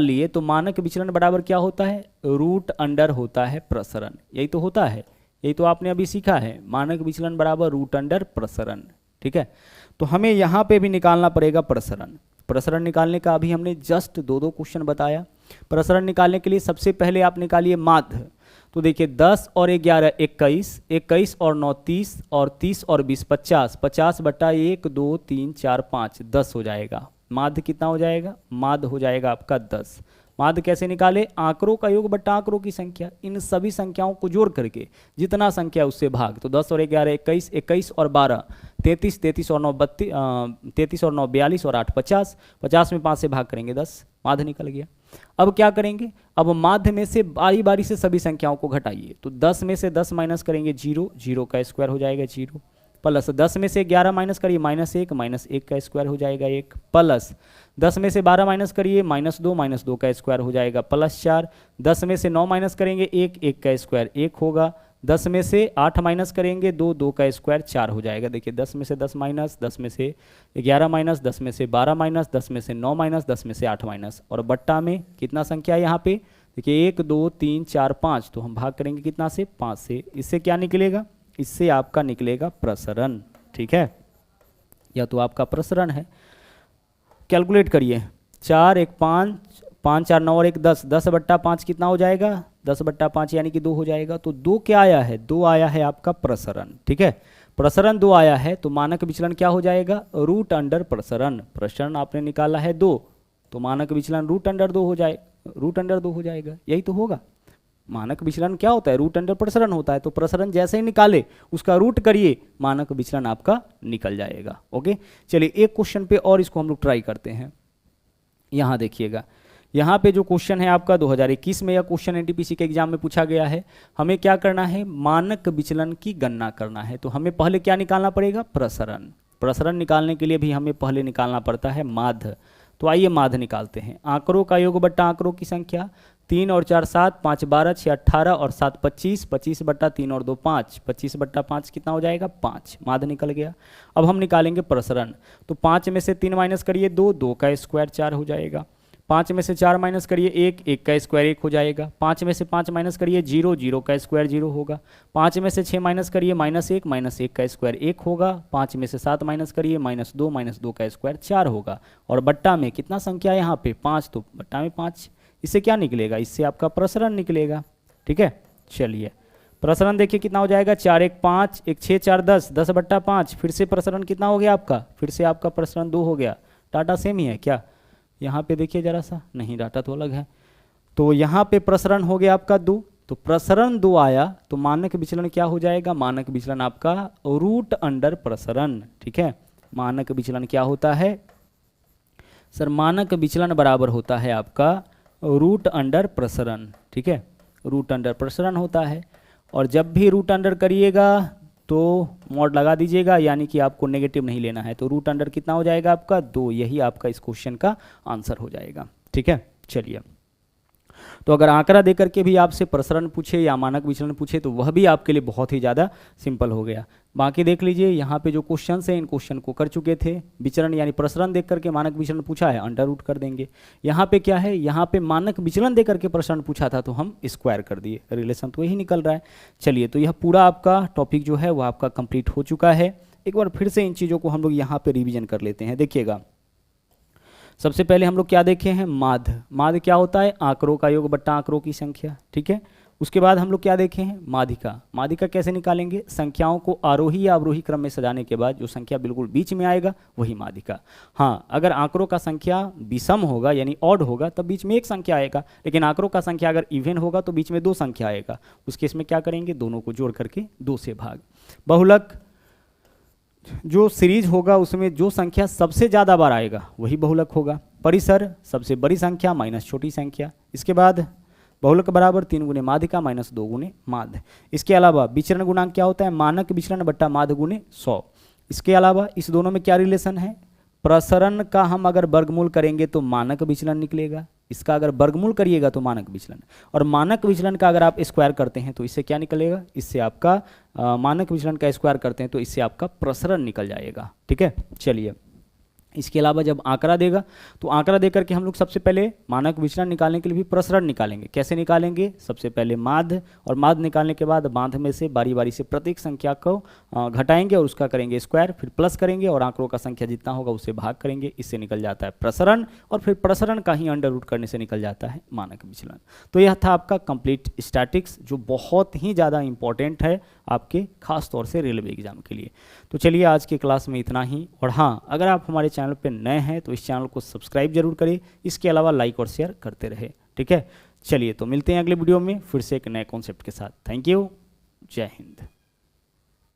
लिए तो मानक विचलन बराबर क्या होता है, √अंडर होता है प्रसरण। यही तो होता है, यही तो आपने अभी सीखा है, मानक विचलन बराबर √अंडर प्रसरण। ठीक है, तो हमें यहाँ पे भी निकालना पड़ेगा प्रसरण। प्रसरण निकालने का अभी हमने जस्ट 2 क्वेश्चन बताया। प्रसरण निकालने के लिए सबसे पहले आप निकालिए माध्य। तो देखिए 10 और 11 21, 21 और 9 30, और 30 और 20 50, 50 बट्टा 1 2 3 4 5 10 हो जाएगा। माध्य कितना हो जाएगा, माध्य हो जाएगा आपका 10। माध्य कैसे निकाले, आंकड़ों का योग बट्टा आंकड़ों की संख्या, इन सभी संख्याओं को जोड़ करके जितना संख्या उससे भाग। तो 10 और 11 21, 21 और 12 33, 33 और 9 32, 33 और 9 42 और 8 50, 50 में 5 से भाग करेंगे 10, माध्य निकल गया। अब क्या करेंगे, अब माध्य में से बारी बारी से सभी संख्याओं को घटाइए। तो 10 में से 10 माइनस करेंगे 0, 0 का स्क्वायर हो जाएगा 0, प्लस 10 में से 11 माइनस करिए -1 का स्क्वायर हो जाएगा 1, प्लस 10 में से 12 माइनस करिए -2 का स्क्वायर हो जाएगा +4, 10 में से 9 माइनस करेंगे 1 का स्क्वायर 1 होगा, 10 में से 8 माइनस करेंगे 2, 2 का स्क्वायर 4 हो जाएगा। देखिए 10 में से 10 माइनस, 10 में से 11 माइनस, 10 में से 12 माइनस, 10 में से 9 माइनस, 10 में से 8 माइनस, और बट्टा में कितना संख्या है यहाँ पे, देखिए 1 2 3 4 5, तो हम भाग करेंगे कितना से, 5 से। इससे क्या निकलेगा, इससे आपका निकलेगा प्रसरण। ठीक है, या तो आपका प्रसरण है। कैलकुलेट करिए, 4 1 5, 5 4 9 और 1 10, 10/5 कितना हो जाएगा, 10/5 यानी कि 2 हो जाएगा। तो 2 क्या आया है, 2 आया है आपका प्रसरण। ठीक है, प्रसरण 2 आया है तो मानक विचलन क्या हो जाएगा, रूट अंडर प्रसरण। प्रसरण आपने निकाला है 2, तो मानक विचलन रूट अंडर 2 हो जाए, रूट अंडर 2 हो जाएगा, यही तो होगा। मानक विचलन क्या होता है, रूट अंडर प्रसरण होता है। तो प्रसरण जैसे ही निकाले उसका रूट करिए, मानक विचलन आपका निकल जाएगा। ओके, चलिए एक क्वेश्चन पे और इसको हम लोग ट्राई करते हैं। यहाँ देखिएगा, यहाँ पे जो क्वेश्चन है आपका 2021 में, यह क्वेश्चन एनटीपीसी के एग्जाम में पूछा गया है। हमें क्या करना है, मानक विचलन की गणना करना है। तो हमें पहले क्या निकालना पड़ेगा, प्रसरण। प्रसरण निकालने के लिए भी हमें पहले निकालना पड़ता है माध्य। तो आइए माध्य निकालते हैं। आंकड़ों का योग बट्टा आंकड़ों की संख्या, 3 और 4 7, 5 12, 6 18 और 7 25, 25/3 और 2 5, 25/5 कितना हो जाएगा, 5। माध्य निकल गया। अब हम निकालेंगे प्रसरण। तो 5 में से 3 माइनस करिए 2, 2 का स्क्वायर 4 हो जाएगा। 5 में से 4 माइनस करिए 1, 1 का स्क्वायर 1 हो जाएगा। 5 में से 5 माइनस करिए 0, 0 का स्क्वायर 0 होगा। 5 में से 6 माइनस करिए -1, -1 का स्क्वायर 1 होगा। 5 में से 7 माइनस करिए -2 का स्क्वायर 4 होगा। और बट्टा में कितना संख्या है यहाँ पे, 5, तो बट्टा में 5। इससे क्या निकलेगा, इससे आपका प्रसरण निकलेगा। ठीक है, चलिए प्रसरण देखिए कितना हो जाएगा, 4 1 5, 1 6 4 10, 10/5। फिर से प्रसरण कितना हो गया आपका, फिर से आपका प्रसरण 2 हो गया। डाटा सेम ही है क्या, यहाँ पे देखिए जरा सा, नहीं डाटा तो अलग है। तो यहाँ पे प्रसरण हो गया आपका 2, तो प्रसरण 2 आया तो मानक विचलन क्या हो जाएगा, मानक विचलन आपका रूट अंडर प्रसरण। ठीक है, मानक विचलन क्या होता है सर, मानक विचलन बराबर होता है आपका रूट अंडर प्रसरण। ठीक है, रूट अंडर प्रसरण होता है। और जब भी रूट अंडर करिएगा तो मॉड लगा दीजिएगा, यानी कि आपको नेगेटिव नहीं लेना है। तो रूट अंडर कितना हो जाएगा आपका, 2। यही आपका इस क्वेश्चन का आंसर हो जाएगा। ठीक है, चलिए तो अगर आंकड़ा देकर के भी आपसे प्रसरण पूछे या मानक विचलन पूछे तो वह भी आपके लिए बहुत ही ज़्यादा सिंपल हो गया। बाकी देख लीजिए, यहाँ पे जो क्वेश्चन है इन क्वेश्चन को कर चुके थे। विचरण यानी प्रसरण देख करके मानक विचलन पूछा है, अंडर रूट कर देंगे। यहाँ पे क्या है, यहाँ पे मानक विचलन दे करके प्रसरण पूछा था तो हम स्क्वायर कर दिए, रिलेशन तो यही निकल रहा है। चलिए, तो यह पूरा आपका टॉपिक जो है वो आपका कंप्लीट हो चुका है। एक बार फिर से इन चीज़ों को हम लोग यहाँ पे रिविजन कर लेते हैं। देखिएगा, सबसे पहले हम लोग क्या देखे हैं, माध्य। माध्य क्या होता है, आंकड़ों का योग बट्टा आंकड़ों की संख्या। ठीक है, उसके बाद हम लोग क्या देखे हैं, माध्यिका। माध्यिका कैसे निकालेंगे, संख्याओं को आरोही या अवरोही क्रम में सजाने के बाद जो संख्या बिल्कुल बीच में आएगा वही माध्यिका। हाँ, अगर आंकड़ों का संख्या विषम होगा यानी ऑड होगा तब बीच में एक संख्या आएगा, लेकिन आंकड़ों का संख्या अगर इवन होगा तो बीच में 2 संख्या आएगा। उस केस में क्या करेंगे, दोनों को जोड़ करके 2 से भाग। बहुलक जो सीरीज होगा उसमें जो संख्या सबसे ज़्यादा बार आएगा वही बहुलक होगा। परिसर सबसे बड़ी संख्या माइनस छोटी संख्या। इसके बाद बहुलक बराबर 3 गुने माध्यिका माइनस 2 गुने माध्य। इसके अलावा विचरण गुणांक क्या होता है, मानक विचलन बट्टा माध्य गुने 100। इसके अलावा इस दोनों में क्या रिलेशन है, प्रसरण का हम अगर वर्गमूल करेंगे तो मानक विचलन निकलेगा, इसका अगर वर्गमूल करिएगा तो मानक विचलन, और मानक विचलन का अगर आप स्क्वायर करते हैं तो इससे क्या निकलेगा, इससे आपका मानक विचलन का स्क्वायर करते हैं तो इससे आपका प्रसरण निकल जाएगा। ठीक है, चलिए इसके अलावा जब आंकड़ा देगा तो आंकड़ा देकर के हम लोग सबसे पहले मानक विचलन निकालने के लिए भी प्रसरण निकालेंगे। कैसे निकालेंगे, सबसे पहले माध्य, और माध्य निकालने के बाद माध्य में से बारी बारी से प्रत्येक संख्या को घटाएंगे और उसका करेंगे स्क्वायर, फिर प्लस करेंगे और आंकड़ों का संख्या जितना होगा उससे भाग करेंगे, इससे निकल जाता है प्रसरण, और फिर प्रसरण का ही अंडर रूट करने से निकल जाता है मानक विचलन। तो यह था आपका कंप्लीट स्टैटिक्स, जो बहुत ही ज़्यादा इंपॉर्टेंट है आपके खास तौर से रेलवे एग्जाम के लिए। तो चलिए आज की क्लास में इतना ही, और हाँ, अगर आप हमारे चैनल पे नए हैं तो इस चैनल को सब्सक्राइब जरूर करें, इसके अलावा लाइक और शेयर करते रहे। ठीक है, चलिए तो मिलते हैं अगले वीडियो में फिर से एक नए कॉन्सेप्ट के साथ। थैंक यू, जय हिंद।